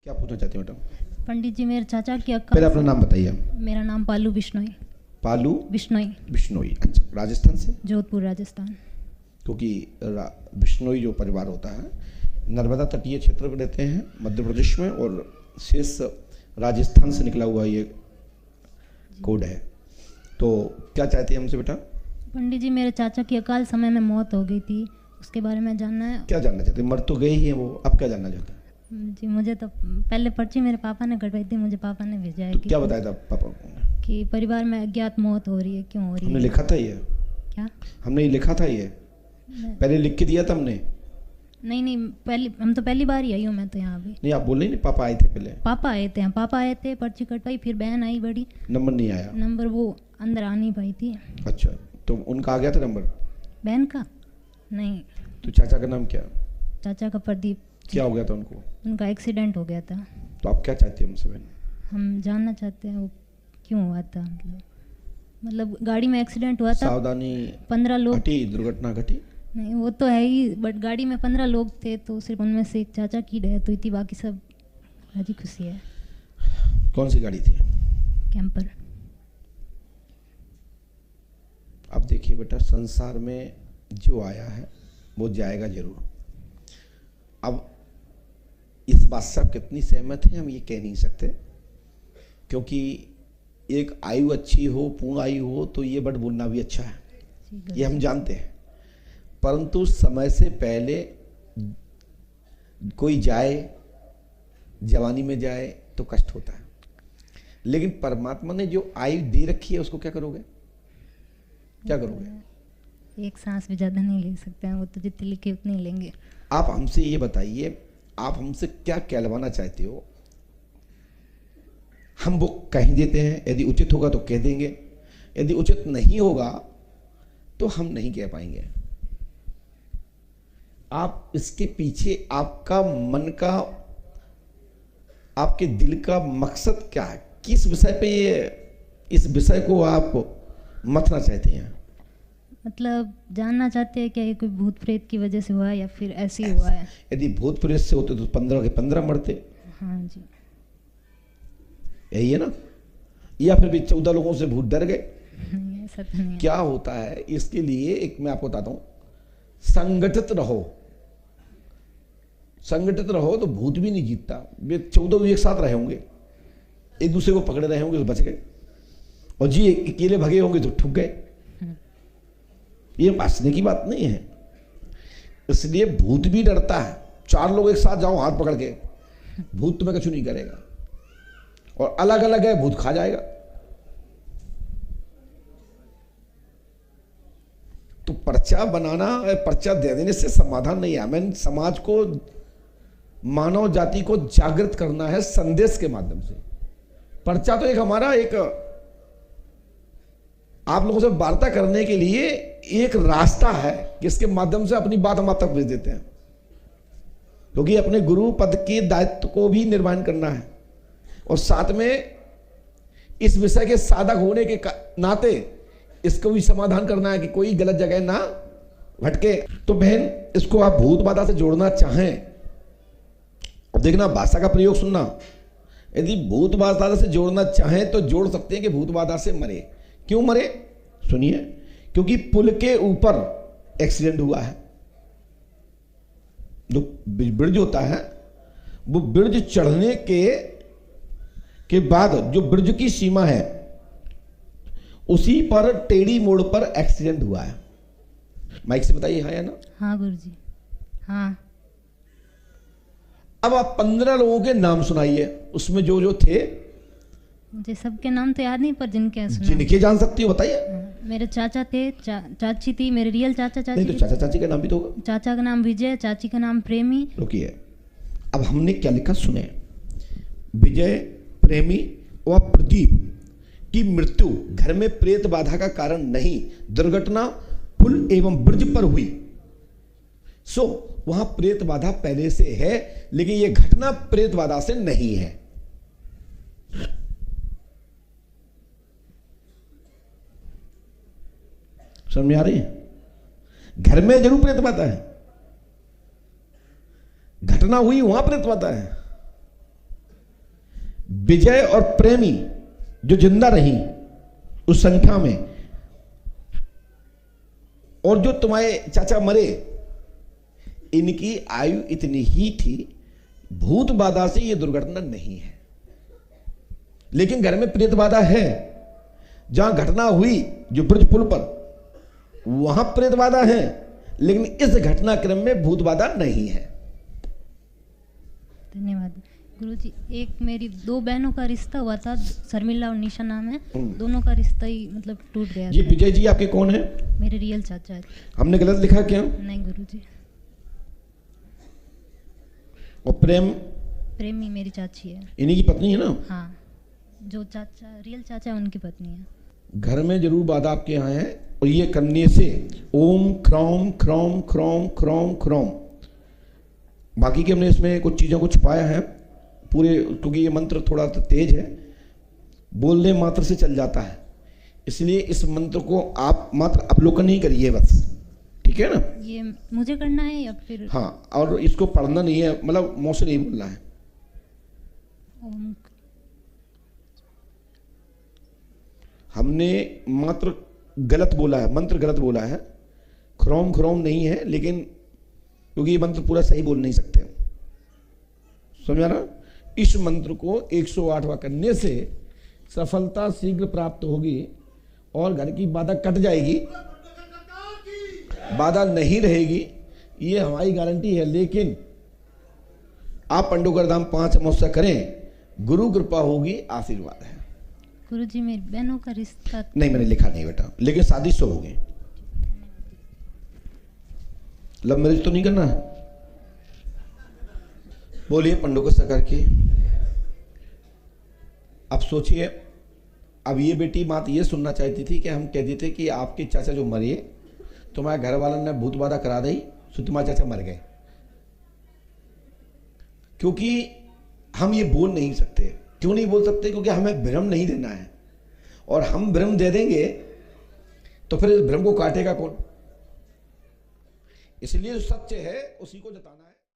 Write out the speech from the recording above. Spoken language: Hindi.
क्या पूछना चाहती हैं मैडम? पंडित जी, मेरे चाचा की अक्का। पहले अपना नाम बताइए। मेरा नाम पालू बिश्नोई। पालू बिश्नोई। बिश्नोई, अच्छा, राजस्थान से? जोधपुर, राजस्थान। क्योंकि बिश्नोई जो परिवार होता है नर्मदा तटीय क्षेत्र में रहते हैं मध्य प्रदेश में, और शेष राजस्थान से निकला हुआ ये कोड है। तो क्या चाहती है हमसे बेटा? पंडित जी, मेरे चाचा की अकाल समय में मौत हो गई थी, उसके बारे में जानना है। क्या जानना चाहते हैं? मर तो गए ही हैं वो, अब क्या जानना चाहते हैं? जी, मुझे तो पहले पर्ची मेरे पापा ने कटवाई थी, मुझे पापा ने भेजा है। तो क्या बताया था पापा को? कि परिवार में अज्ञात मौत हो रही है, क्यों हो रही है? हमने लिखा था ये? क्या हमने ये लिखा था? ये पहले लिख के दिया था हमने? नहीं, हम तो पहली बार ही आई हूँ मैं तो यहाँ भी। नहीं, आप बोल रही नहीं पापा आए थे पहले? पापा आए थे, पर्ची कटवाई, फिर बहन आई बड़ी। नंबर नहीं आया? नंबर वो अंदर आ नहीं पाई थी। अच्छा, तो उनका आ गया था नंबर? बहन का नहीं। तो चाचा का नाम क्या? चाचा का प्रदीप। क्या हो गया था उनको? उनका एक्सीडेंट हो गया था। तो आप क्या चाहते हैं हमसे बहन? हम जानना चाहते हैं वो क्यों हुआ था। मतलब गाड़ी में एक्सीडेंट हुआ था। सावधानी 15 लोग घटी, दुर्घटना घटी? नहीं, वो तो है ही, बट गाड़ी में 15 लोग थे, तो सिर्फ उनमें से एक चाचा की डेथ हुई थी, बाकी सब राजी खुशी है। कौन सी गाड़ी थी? कैंपर। अब देखिए बेटा, संसार में जो आया है वो जाएगा जरूर। अब इस बात से आप कितनी सहमत हैं हम ये कह नहीं सकते, क्योंकि एक आयु अच्छी हो, पूर्ण आयु हो, तो ये बट बोलना भी अच्छा है, ये हम जानते हैं। परंतु समय से पहले कोई जाए, जवानी में जाए तो कष्ट होता है, लेकिन परमात्मा ने जो आयु दे रखी है उसको क्या करोगे? क्या करोगे? एक सांस भी ज़्यादा नहीं ले सकते हैं, वो तो जितनी लिखी उतनी ही लेंगे। आप हमसे ये बताइए, आप हमसे क्या कहलवाना चाहते हो? हम वो कह देते हैं, यदि उचित होगा तो कह देंगे, यदि उचित नहीं होगा तो हम नहीं कह पाएंगे। आप इसके पीछे आपका मन का, आपके दिल का मकसद क्या है? किस विषय पे इस विषय को आप मथना चाहते हैं? मतलब जानना चाहते हैं क्या ये कोई भूत प्रेत की वजह से हुआ है या फिर ऐसे ही हुआ है? यदि भूत प्रेत से होते तो 15 के 15 मरते। हाँ जी, यही है ना? या फिर भी 14 लोगों से भूत डर गए? नहीं, ऐसा तो नहीं है। क्या होता है इसके लिए, एक मैं आपको बताता हूं, संगठित रहो। संगठित रहो तो भूत भी नहीं जीतता। वे 14 एक साथ रहे होंगे, एक दूसरे को पकड़े रहे होंगे तो बच गए, और जी अकेले भगे होंगे तो ठुक गए। ये हंसने की बात नहीं है। इसलिए भूत भी डरता है। 4 लोग एक साथ जाओ हाथ पकड़ के, भूत तुम्हें कुछ नहीं करेगा, और अलग अलग है भूत खा जाएगा। तो पर्चा बनाना, पर्चा दे देने से समाधान नहीं है। हमें समाज को, मानव जाति को जागृत करना है संदेश के माध्यम से। पर्चा तो एक हमारा, एक आप लोगों से वार्ता करने के लिए एक रास्ता है, जिसके माध्यम से अपनी बात हम आप तक भेज देते हैं, क्योंकि अपने गुरु पद के दायित्व को भी निर्वहन करना है, और साथ में इस विषय के साधक होने के नाते इसको भी समाधान करना है कि कोई गलत जगह ना भटके। तो बहन, इसको आप भूत बाधा से जोड़ना चाहें, अब देखना भाषा का प्रयोग सुनना। यदि भूत बाधा से जोड़ना चाहें तो जोड़ सकते हैं कि भूत बाधा से मरे। क्यों मरे? सुनिए, क्योंकि पुल के ऊपर एक्सीडेंट हुआ है। जो ब्रिज होता है, वो ब्रिज चढ़ने के बाद जो ब्रिज की सीमा है, उसी पर टेढ़ी मोड़ पर एक्सीडेंट हुआ है। माइक से बताइए हाँ या ना? हाँ गुरुजी, हाँ। अब आप 15 लोगों के नाम सुनाइए, उसमें जो जो थे। मुझे सबके नाम तो याद नहीं, पर जिनके जिनके जान सकती हो बताइए। मेरे चाचा थे, चाची थी, मेरे रियल चाचा चाची। नहीं तो चाचा चाची का नाम भी तो होगा। चाचा का नाम विजय, चाची का नाम प्रेमी। रुकिए, अब हमने क्या लिखा सुने। विजय, प्रेमी और प्रदीप की मृत्यु घर में प्रेत बाधा का कारण नहीं, दुर्घटना पुल एवं ब्रिज पर हुई। सो वहां प्रेत बाधा पहले से है, लेकिन यह घटना प्रेत बाधा से नहीं है। समझ में आ रही है? घर में जरूर प्रेत बाधा है, घटना हुई वहां प्रेत बाधा है। विजय और प्रेमी जो जिंदा रही उस संख्या में, और जो तुम्हारे चाचा मरे, इनकी आयु इतनी ही थी, भूत बाधा से यह दुर्घटना नहीं है। लेकिन घर में प्रेत बाधा है। जहां घटना हुई जो ब्रज पुल पर, वहां प्रेत बाधा है, लेकिन इस घटनाक्रम में भूत बाधा नहीं है। धन्यवाद गुरुजी। एक मेरी 2 बहनों का रिश्ता हुआ था, शर्मिला और निशा नाम है। दोनों का रिश्ता ही मतलब टूट गया। ये विजय जी आपके कौन है? मेरे रियल चाचा है। हमने गलत लिखा क्या? नहीं गुरुजी। और प्रेमी मेरी चाची है। इन्हीं की पत्नी है ना? हाँ, जो चाचा रियल चाचा है उनकी पत्नी है। घर में जरूर बाधा आपके यहाँ है। और ये करने से ओम ख्रौम ख्रौम ख्रौम ख्रौम ख्रौम, बाकी के हमने इसमें कुछ चीज़ों को छुपाया है पूरे, क्योंकि ये मंत्र थोड़ा तेज है, बोलने मात्र से चल जाता है। इसलिए इस मंत्र को आप मात्र अवलोकन नहीं करिए बस, ठीक है ना? ये मुझे करना है या फिर? हाँ, और इसको पढ़ना नहीं है, मतलब मुंह से नहीं बोलना है। ओम। हमने मात्र गलत बोला है, मंत्र गलत बोला है, ख्रोम ख्रोम नहीं है, लेकिन क्योंकि ये मंत्र पूरा सही बोल नहीं सकते, समझा ना? इस मंत्र को 108वां करने से सफलता शीघ्र प्राप्त होगी और घर की बाधा कट जाएगी, बाधा नहीं रहेगी, ये हमारी गारंटी है। लेकिन आप पंडोकर धाम 5 अमावस्या करें, गुरु कृपा होगी, आशीर्वाद है। गुरुजी मेरी बहनों का रिश्ता नहीं, मैंने लिखा नहीं बेटा, लेकिन शादी सब होगी। लव मैरिज तो नहीं करना है? बोलिए पंडोकर सरकार की। अब सोचिए, अब ये बेटी बात ये सुनना चाहती थी कि हम कहते थे कि आपके चाचा जो मरे, तुम्हारे घर वालों ने भूत बाधा करा दी, तो तुम्हारे चाचा मर गए। क्योंकि हम ये बोल नहीं सकते। क्यों नहीं बोल सकते? क्योंकि हमें भ्रम नहीं देना है, और हम भ्रम दे देंगे तो फिर इस भ्रम को काटेगा कौन? इसलिए जो सत्य है उसी को जताना है।